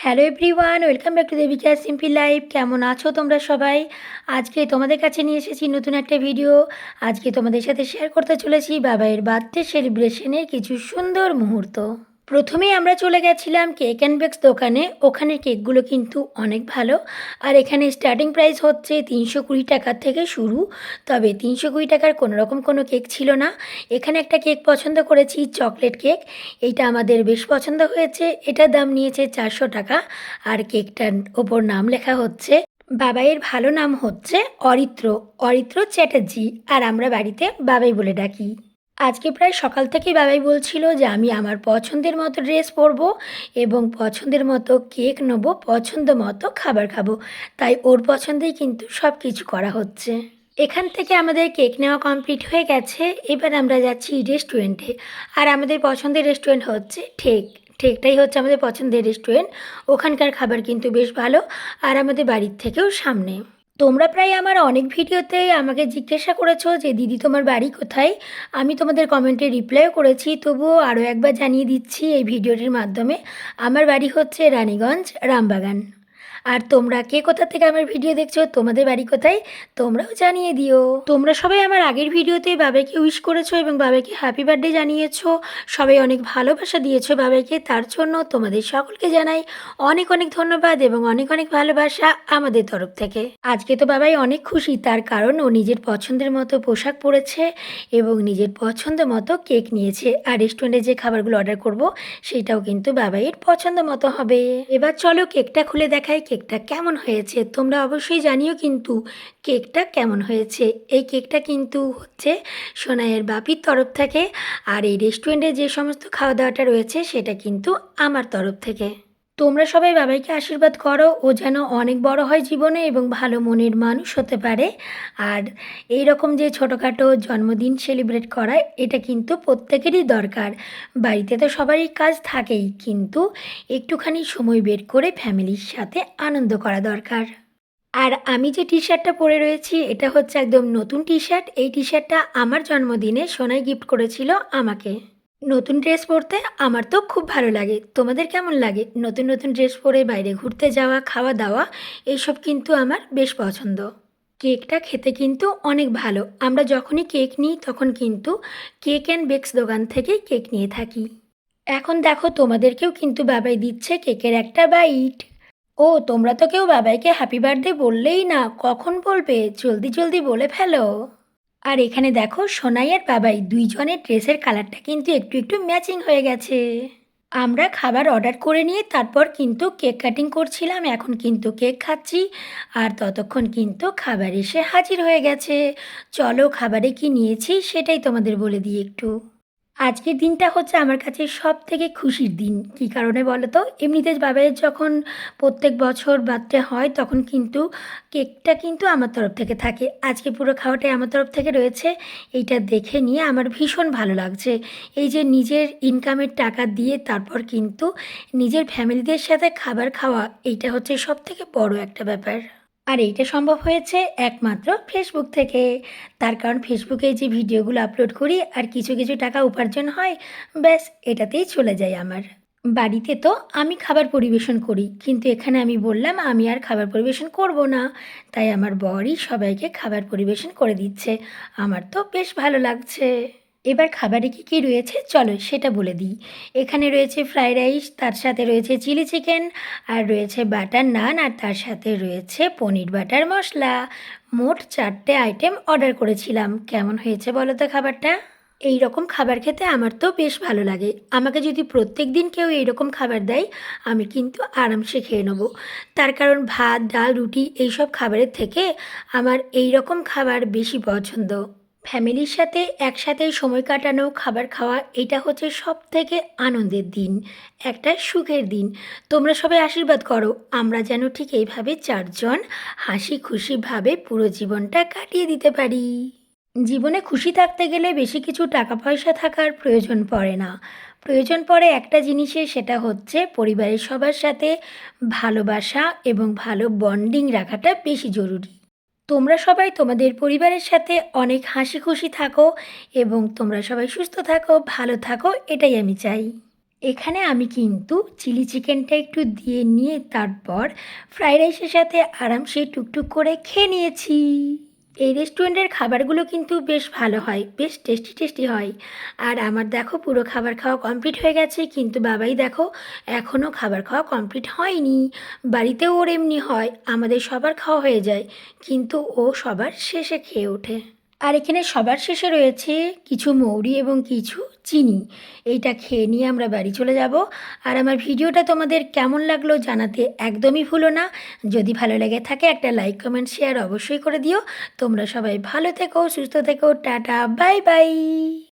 Hello everyone, welcome back to Devika Simple Life. কেমন আছো তোমরা সবাই? আজকে তোমাদের কাছে নিয়ে এসেছি নতুন একটা ভিডিও। আজকে তোমাদের সাথে শেয়ার করতে চলেছি বাবাইয়ের বার্থডে সেলিব্রেশনের কিছু সুন্দর মুহূর্ত। প্রথমেই আমরা চলে গেছিলাম কেক অ্যান্ড বেকস দোকানে। ওখানের কেকগুলো কিন্তু অনেক ভালো। আর এখানে স্টার্টিং প্রাইস হচ্ছে 320 টাকা থেকে শুরু। তবে 320 টাকার কোনোরকম কোনো কেক ছিল না। এখানে একটা কেক পছন্দ করেছি, চকলেট কেক। এইটা আমাদের বেশ পছন্দ হয়েছে। এটার দাম নিয়েছে 400 টাকা। আর কেকটার ওপর নাম লেখা হচ্ছে, বাবাইয়ের ভালো নাম হচ্ছে অরিত্র, অরিত্র চ্যাটার্জি। আর আমরা বাড়িতে বাবাই বলে ডাকি। আজকে প্রায় সকাল থেকেই বাবাই বলছিল যে আমি আমার পছন্দের মতো ড্রেস পরবো এবং পছন্দের মতো কেক নেবো, পছন্দ মতো খাবার খাবো। তাই ওর পছন্দেই কিন্তু সব কিছু করা হচ্ছে। এখান থেকে আমাদের কেক নেওয়া কমপ্লিট হয়ে গেছে। এবার আমরা যাচ্ছি রেস্টুরেন্টে। আর আমাদের পছন্দের রেস্টুরেন্ট হচ্ছে ঠেক। ঠেকটাই হচ্ছে আমাদের পছন্দের রেস্টুরেন্ট। ওখানকার খাবার কিন্তু বেশ ভালো, আর আমাদের বাড়ির থেকেও সামনে। তোমরা প্রায় আমার অনেক ভিডিওতে আমাকে জিজ্ঞাসা করেছো যে দিদি তোমার বাড়ি কোথায়। আমি তোমাদের কমেন্টে রিপ্লাইও করেছি, তবুও আরও একবার জানিয়ে দিচ্ছি এই ভিডিওটির মাধ্যমে। আমার বাড়ি হচ্ছে রানীগঞ্জ, রামবাগান। আর তোমরা কে কোথা থেকে আমার ভিডিও দেখছো, তোমাদের বাড়ি কোথায়, তোমরাও জানিয়ে দিও। তোমরা সবাই আমার আগের ভিডিওতে বাবাকে উইশ করেছো এবং বাবাকে হ্যাপি বার্থডে জানিয়েছো। সবাই অনেক ভালোবাসা দিয়েছো বাবাকে, তার জন্য তোমাদের সকলকে জানাই অনেক অনেক ধন্যবাদ এবং অনেক অনেক ভালোবাসা আমাদের তরফ থেকে। আজকে তো বাবাই অনেক খুশি, তার কারণ ও নিজের পছন্দের মতো পোশাক পরেছে এবং নিজের পছন্দ মতো কেক নিয়েছে। আর রেস্টুরেন্টে যে খাবারগুলো অর্ডার করব সেটাও কিন্তু বাবাইয়ের পছন্দ মতো হবে। এবার চলো কেকটা খুলে দেখাই কেকটা কেমন হয়েছে। তোমরা অবশ্যই জানিও কিন্তু কেকটা কেমন হয়েছে। এই কেকটা কিন্তু হচ্ছে সোনাইয়ের বাপির তরফ থেকে। আর এই রেস্টুরেন্টে যে সমস্ত খাওয়া দাওয়াটা রয়েছে সেটা কিন্তু আমার তরফ থেকে। তোমরা সবাই বাবাইকে আশীর্বাদ করো ও যেন অনেক বড় হয় জীবনে এবং ভালো মনের মানুষ হতে পারে। আর এই রকম যে ছোটোখাটো জন্মদিন সেলিব্রেট করা, এটা কিন্তু প্রত্যেকেরই দরকার। বাড়িতে তো সবারই কাজ থাকেই, কিন্তু একটুখানি সময় বের করে ফ্যামিলির সাথে আনন্দ করা দরকার। আর আমি যে টি শার্টটা পরে রয়েছি এটা হচ্ছে একদম নতুন টি শার্ট। এই টি শার্টটা আমার জন্মদিনে সোনাই গিফট করেছিল আমাকে। নতুন ড্রেস পরতে আমার তো খুব ভালো লাগে। তোমাদের কেমন লাগে নতুন নতুন ড্রেস পরে বাইরে ঘুরতে যাওয়া, খাওয়া দাওয়া? এইসব কিন্তু আমার বেশ পছন্দ। কেকটা খেতে কিন্তু অনেক ভালো। আমরা যখনই কেক নিই তখন কিন্তু কেক অ্যান্ড বেকস দোকান থেকেই কেক নিয়ে থাকি। এখন দেখো তোমাদেরকেও কিন্তু বাবাই দিচ্ছে কেকের একটা বাইট। ও তোমরা তো কেউ বাবাইকে হ্যাপি বার্থডে বললেই না, কখন বলবে? জলদি জলদি বলে ফেলো। আর এখানে দেখো সোনাই আর বাবাই দুইজনের ড্রেসের কালারটা কিন্তু একটু একটু ম্যাচিং হয়ে গেছে। আমরা খাবার অর্ডার করে নিয়ে তারপর কিন্তু কেক কাটিং করছিলাম। এখন কিন্তু কেক খাচ্ছি। আর ততক্ষণ কিন্তু খাবার এসে হাজির হয়ে গেছে। চলো খাবারে কি নিয়েছি সেটাই তোমাদের বলে দিই একটু। আজকের দিনটা হচ্ছে আমার কাছে সবথেকে খুশির দিন। কী কারণে বলো তো? এমনিতে বাবাইয়ের যখন প্রত্যেক বছর বার্থডে হয় তখন কিন্তু কেকটা কিন্তু আমার তরফ থেকে থাকে। আজকে পুরো খাওয়াটাই আমার তরফ থেকে রয়েছে। এইটা দেখে নিয়ে আমার ভীষণ ভালো লাগছে। এই যে নিজের ইনকামের টাকা দিয়ে তারপর কিন্তু নিজের ফ্যামিলিদের সাথে খাবার খাওয়া, এইটা হচ্ছে সবথেকে বড় একটা ব্যাপার। আর এইটা সম্ভব হয়েছে একমাত্র ফেসবুক থেকে। তার কারণ ফেসবুকে যে ভিডিওগুলো আপলোড করি আর কিছু কিছু টাকা উপার্জন হয়, ব্যাস এটাতেই চলে যায় আমার। বাড়িতে তো আমি খাবার পরিবেশন করি, কিন্তু এখানে আমি বললাম আমি আর খাবার পরিবেশন করব না। তাই আমার বরই সবাইকে খাবার পরিবেশন করে দিচ্ছে। আমার তো বেশ ভালো লাগছে। এবার খাবারে কী কী রয়েছে চলো সেটা বলে দিই। এখানে রয়েছে ফ্রাইড রাইস, তার সাথে রয়েছে চিলি চিকেন, আর রয়েছে বাটার নান, আর তার সাথে রয়েছে পনির বাটার মশলা। মোট 4টে আইটেম অর্ডার করেছিলাম। কেমন হয়েছে বলো তো খাবারটা? এই রকম খাবার খেতে আমার তো বেশ ভালো লাগে। আমাকে যদি প্রত্যেক দিন কেউ এইরকম খাবার দেয় আমি কিন্তু আরামসে খেয়ে নেবো। তার কারণ ভাত, ডাল, রুটি এইসব খাবারের থেকে আমার এই রকম খাবার বেশি পছন্দ। ফ্যামিলির সাথে একসাথে সময় কাটানো, খাবার খাওয়া, এটা হচ্ছে সবথেকে আনন্দের দিন, একটা সুখের দিন। তোমরা সবাই আশীর্বাদ করো আমরা যেন ঠিক এইভাবে চারজন হাসি খুশিভাবে পুরো জীবনটা কাটিয়ে দিতে পারি। জীবনে খুশি থাকতে গেলে বেশি কিছু টাকা পয়সা থাকার প্রয়োজন পড়ে না। প্রয়োজন পড়ে একটা জিনিসের, সেটা হচ্ছে পরিবারের সবার সাথে ভালোবাসা এবং ভালো বন্ডিং রাখাটা বেশি জরুরি। তোমরা সবাই তোমাদের পরিবারের সাথে অনেক হাসি খুশি থাকো এবং তোমরা সবাই সুস্থ থাকো, ভালো থাকো, এটাই আমি চাই। এখানে আমি কিন্তু চিলি চিকেনটা একটু দিয়ে নিয়ে তারপর ফ্রাইড রাইসের সাথে আরামসে টুকটুক করে খেয়ে নিয়েছি। এই রেস্টুরেন্টের খাবারগুলো কিন্তু বেশ ভালো হয়, বেশ টেস্টি টেস্টি হয়। আর আমার দেখো পুরো খাবার খাওয়া কমপ্লিট হয়ে গেছে, কিন্তু বাবাই দেখো এখনও খাবার খাওয়া কমপ্লিট হয়নি। বাড়িতেও ওর এমনি হয়, আমাদের সবার খাওয়া হয়ে যায়, কিন্তু ও সবার শেষে খেয়ে ওঠে। আর এখানে সবার শেষে রয়েছে কিছু মৌরি এবং কিছু চিনি। এইটা খেয়ে নিয়ে আমরা বাড়ি চলে যাব। আর আমার ভিডিওটা তোমাদের কেমন লাগলো জানাতে একদমই ভুলো না। যদি ভালো লেগে থাকে একটা লাইক কমেন্ট শেয়ার অবশ্যই করে দিও। তোমরা সবাই ভালো থেকো, সুস্থ থেকো, টাটা, বাই বাই।